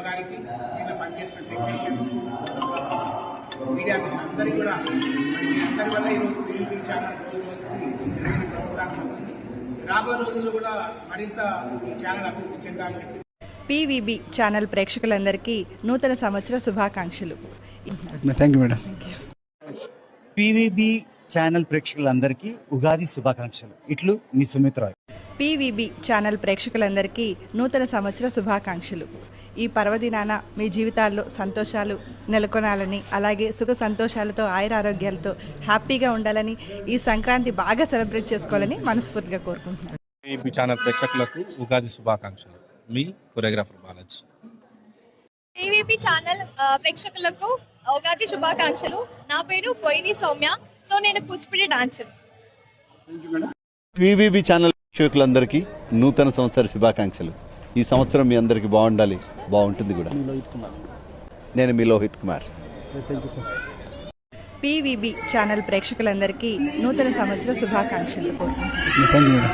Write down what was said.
గారికి, దీనిలో పనిచేస్తున్న టెక్నీషియన్స్, మీడియా అందరికీ కూడా మరి మీ అందరి వల్ల ఈరోజు టీవీ ఛానల్ రోజుకి మెరుగైన ప్రోగ్రాం అవుతుంది. రాబోయే రోజుల్లో కూడా మరింత ఈ ఛానల్ అభివృద్ధి చెందాలని పీవీబీ ఛానల్ ప్రేక్షకులందరికీ నూతన సంవత్సర శుభాకాంక్షలు. Thank you madam. PVB channel ప్రేక్షకులందరికీ ఉగాది శుభాకాంక్షలు. ఇట్లు మీ సుమిత్ రాయ్. పీవీబీ ఛానల్ ప్రేక్షకులందరికీ నూతన సంవత్సర శుభాకాంక్షలు. ఈ పర్వదినాన మీ జీవితాల్లో సంతోషాలు నెలకొనాలని, అలాగే సుఖ సంతోషాలతో ఆయురారోగ్యాలతో హ్యాపీగా ఉండాలని, ఈ సంక్రాంతి బాగా సెలబ్రేట్ చేసుకోవాలని మనస్ఫూర్తిగా కోరుకుంటున్నాను. పీవీబీ ఛానల్ ప్రేక్షకులకు ఉగాది శుభాకాంక్షలు. మీ కొరియోగ్రాఫర్ బాలాజీ. పీవీబీ ఛానల్ ప్రేక్షకులకు ఉగాది శుభాకాంక్షలు. నా పేరు పోయిని సౌమ్య. సో నేను కూచిపూడి డాన్సర్. పీవీబీ ఛానల్ ప్రేక్షకులందరికీ నూతన సంవత్సర శుభాకాంక్షలు. ఈ సంవత్సరం మీ అందరికీ బాగుండాలి, బాగుంటుంది కూడా. నేను మీ లోహిత్ కుమార్. పీవీబీ ఛానల్ ప్రేక్షకులందరికీ నూతన సంవత్సర శుభాకాంక్షలు. Thank you madam.